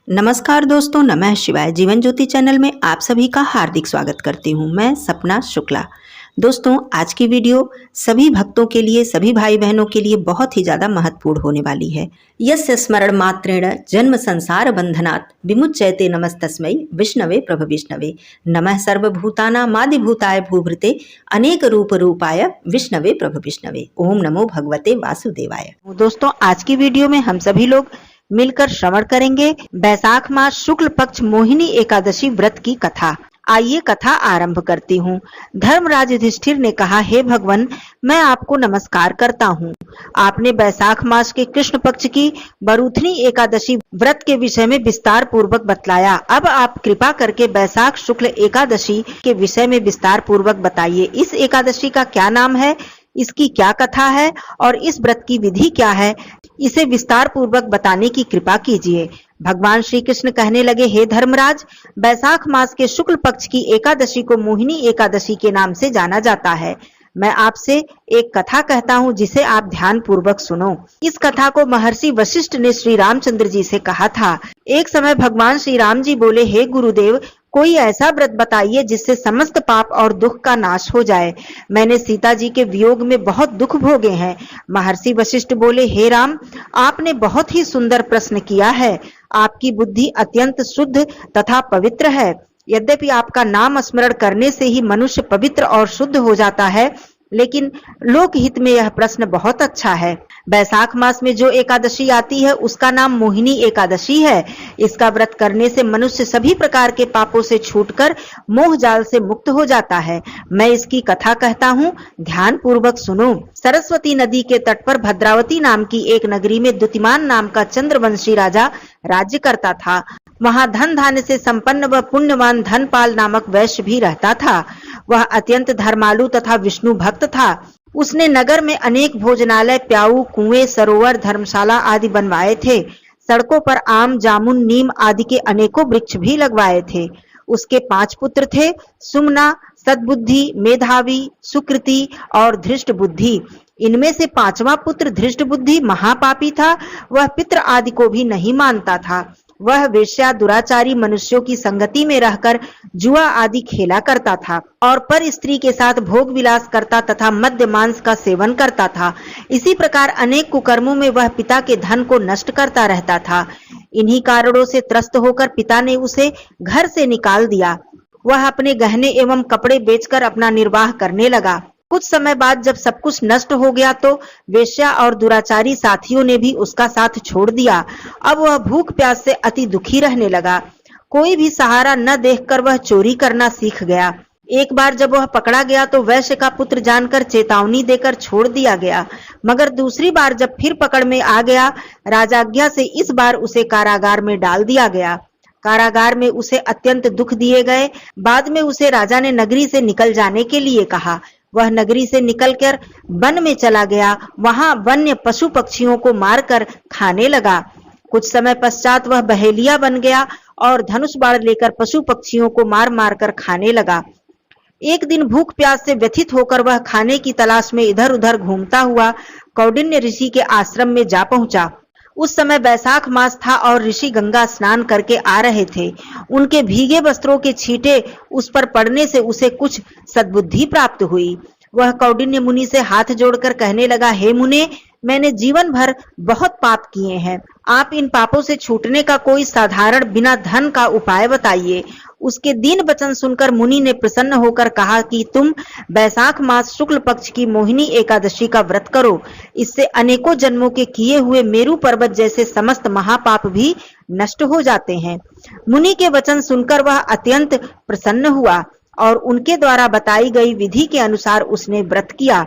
नमस्कार दोस्तों, नमः शिवाय। जीवन ज्योति चैनल में आप सभी का हार्दिक स्वागत करती हूँ। मैं सपना शुक्ला। दोस्तों, आज की वीडियो सभी भक्तों के लिए, सभी भाई बहनों के लिए बहुत ही ज़्यादा महत्वपूर्ण होने वाली है। यस्य स्मरण मात्रेण जन्म संसार बंधनात् विमुच्यते नमस्तस्मै विष्णवे प्रभ विष्णवे नमः सर्वभूतानामादिभूताय भूभृते अनेक रूप रूपाय विष्णवे प्रभ विष्णवे। ओम नमो भगवते वासुदेवाय। दोस्तों, आज की वीडियो में हम सभी लोग मिलकर श्रवण करेंगे बैसाख मास शुक्ल पक्ष मोहिनी एकादशी व्रत की कथा। आइए कथा आरंभ करती हूँ। धर्मराज युधिष्ठिर ने कहा, हे भगवान, मैं आपको नमस्कार करता हूँ। आपने बैसाख मास के कृष्ण पक्ष की बरूथनी एकादशी व्रत के विषय में विस्तार पूर्वक बतलाया। अब आप कृपा करके बैसाख शुक्ल एकादशी के विषय में विस्तार पूर्वक बताइए। इस एकादशी का क्या नाम है, इसकी क्या कथा है और इस व्रत की विधि क्या है, इसे विस्तार पूर्वक बताने की कृपा कीजिए। भगवान श्री कृष्ण कहने लगे, हे धर्मराज, बैसाख मास के शुक्ल पक्ष की एकादशी को मोहिनी एकादशी के नाम से जाना जाता है। मैं आपसे एक कथा कहता हूँ जिसे आप ध्यान पूर्वक सुनो। इस कथा को महर्षि वशिष्ठ ने श्री रामचंद्र जी से कहा था। एक समय भगवान श्री राम जी बोले, हे गुरुदेव, कोई ऐसा व्रत बताइए जिससे समस्त पाप और दुख का नाश हो जाए। मैंने सीता जी के वियोग में बहुत दुख भोगे हैं। महर्षि वशिष्ठ बोले, हे राम, आपने बहुत ही सुंदर प्रश्न किया है। आपकी बुद्धि अत्यंत शुद्ध तथा पवित्र है। यद्यपि आपका नाम स्मरण करने से ही मनुष्य पवित्र और शुद्ध हो जाता है, लेकिन लोक हित में यह प्रश्न बहुत अच्छा है। बैसाख मास में जो एकादशी आती है उसका नाम मोहिनी एकादशी है। इसका व्रत करने से मनुष्य सभी प्रकार के पापों से छूटकर मोह जाल से मुक्त हो जाता है। मैं इसकी कथा कहता हूँ, ध्यान पूर्वक सुनो। सरस्वती नदी के तट पर भद्रावती नाम की एक नगरी में द्युतिमान नाम का चंद्रवंशी राजा राज्य करता था। वहां धन धान्य से संपन्न व पुण्यवान धनपाल नामक वैश्य भी रहता था। वह अत्यंत धर्मालु तथा विष्णु भक्त था। उसने नगर में अनेक भोजनालय, प्याऊ, कुएं, सरोवर, धर्मशाला आदि बनवाए थे। सड़कों पर आम, जामुन, नीम आदि के अनेकों वृक्ष भी लगवाए थे। उसके 5 पुत्र थे, सुमना, सद्बुद्धि, मेधावी, सुकृति और धृष्ट बुद्धि। इनमें से 5वां पुत्र धृष्ट बुद्धि महापापी था। वह पितृ आदि को भी नहीं मानता था। वह वेश्या, दुराचारी मनुष्यों की संगति में रहकर जुआ आदि खेला करता था और पर स्त्री के साथ भोग विलास करता तथा मद्य मांस का सेवन करता था। इसी प्रकार अनेक कुकर्मों में वह पिता के धन को नष्ट करता रहता था। इन्हीं कारणों से त्रस्त होकर पिता ने उसे घर से निकाल दिया। वह अपने गहने एवं कपड़े बेचकर अपना निर्वाह करने लगा। कुछ समय बाद जब सब कुछ नष्ट हो गया तो वेश्या और दुराचारी साथियों ने भी उसका साथ छोड़ दिया। अब वह भूख प्यास से अति दुखी रहने लगा। कोई भी सहारा न देखकर वह चोरी करना सीख गया। एक बार जब वह पकड़ा गया तो वैश्य का पुत्र जानकर चेतावनी देकर छोड़ दिया गया, मगर दूसरी बार जब फिर पकड़ में आ गया, राजाज्ञा से इस बार उसे कारागार में डाल दिया गया। कारागार में उसे अत्यंत दुख दिए गए। बाद में उसे राजा ने नगरी से निकल जाने के लिए कहा। वह नगरी से निकलकर वन में चला गया। वहां वन्य पशु पक्षियों को मारकर खाने लगा। कुछ समय पश्चात वह बहेलिया बन गया और धनुष बाण लेकर पशु पक्षियों को मार मार कर खाने लगा। एक दिन भूख प्यास से व्यथित होकर वह खाने की तलाश में इधर उधर घूमता हुआ कौंडिन्य ऋषि के आश्रम में जा पहुंचा। उस समय बैसाख मास था और ऋषि गंगा स्नान करके आ रहे थे। उनके भीगे वस्त्रों के छींटे उस पर पड़ने से उसे कुछ सद्बुद्धि प्राप्त हुई। वह कौंडिन्य मुनि से हाथ जोड़कर कहने लगा, हे मुने, मैंने जीवन भर बहुत पाप किए हैं। आप इन पापों से छूटने का कोई साधारण बिना धन का उपाय बताइए। उसके दीन वचन सुनकर मुनि ने प्रसन्न होकर कहा कि तुम बैसाख मास शुक्ल पक्ष की मोहिनी एकादशी का व्रत करो। इससे अनेकों जन्मों के किए हुए मेरु पर्वत जैसे समस्त महापाप भी नष्ट हो जाते हैं। मुनि के वचन सुनकर वह अत्यंत प्रसन्न हुआ और उनके द्वारा बताई गई विधि के अनुसार उसने व्रत किया।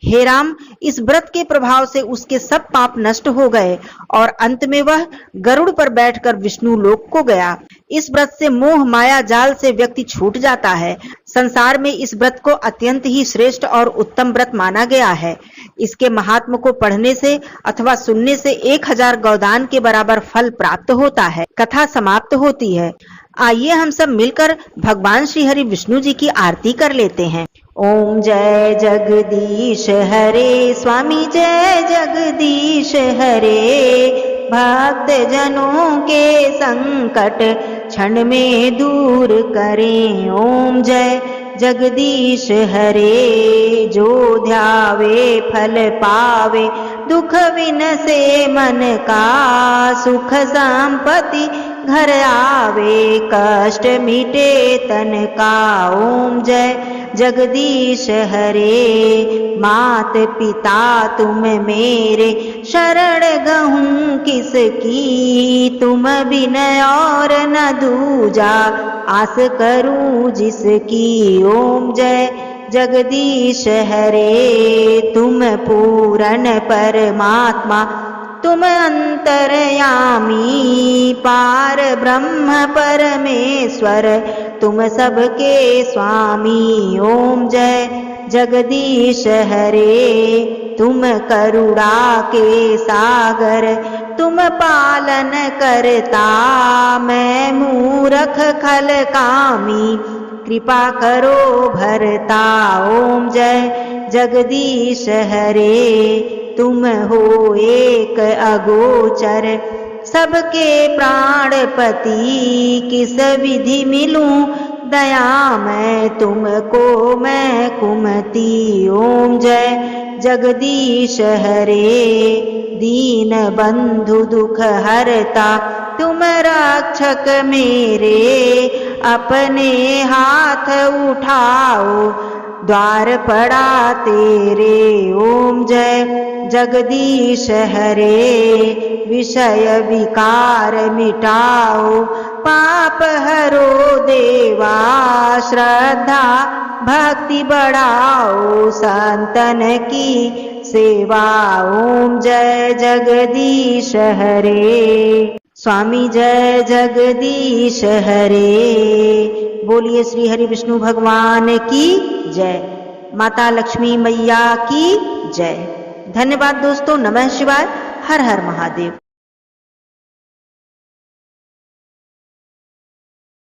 हे राम, इस व्रत के प्रभाव से उसके सब पाप नष्ट हो गए और अंत में वह गरुड़ पर बैठकर विष्णु लोक को गया। इस व्रत से मोह माया जाल से व्यक्ति छूट जाता है। संसार में इस व्रत को अत्यंत ही श्रेष्ठ और उत्तम व्रत माना गया है। इसके महात्म को पढ़ने से अथवा सुनने से 1000 गौदान के बराबर फल प्राप्त होता है। कथा समाप्त होती है। आइए हम सब मिलकर भगवान श्री हरि विष्णु जी की आरती कर लेते हैं। ओम जय जगदीश हरे, स्वामी जय जगदीश हरे। भक्त जनों के संकट क्षण में दूर करें। ओम जय जगदीश हरे। जो ध्यावे फल पावे, दुख विनसे मन का, सुख संपत्ति घर आवे, कष्ट मिटे तन का। ओम जय जगदीश हरे। मात पिता तुम मेरे, शरण गहूँ किसकी, तुम बिन और न दूजा, आस करूं जिसकी। ओम जय जगदीश हरे। तुम पूर्ण परमात्मा, तुम अंतर्यामी, पार ब्रह्म परमेश्वर, तुम सबके स्वामी। ओम जय जगदीश हरे। तुम करुणा के सागर, तुम पालन करता, मैं मूरख खल कामी, कृपा करो भरता। ओम जय जगदीश हरे। तुम हो एक अगोचर, सबके प्राणपति, किस विधि मिलूं दया मैं तुमको मैं कुमति। ओम जय जगदीश हरे। दीन बंधु दुख हरता, तुम रक्षक मेरे, अपने हाथ उठाओ, द्वार पड़ा तेरे। ओम जय जगदीश हरे। विषय विकार मिटाओ, पाप हरो देवा, श्रद्धा भक्ति बढ़ाओ, संतन की सेवा। ओम जय जगदीश हरे। स्वामी जय जगदीश हरे। बोलिए श्री हरि विष्णु भगवान की जय। माता लक्ष्मी मैया की जय। धन्यवाद दोस्तों। नमः शिवाय। हर हर महादेव।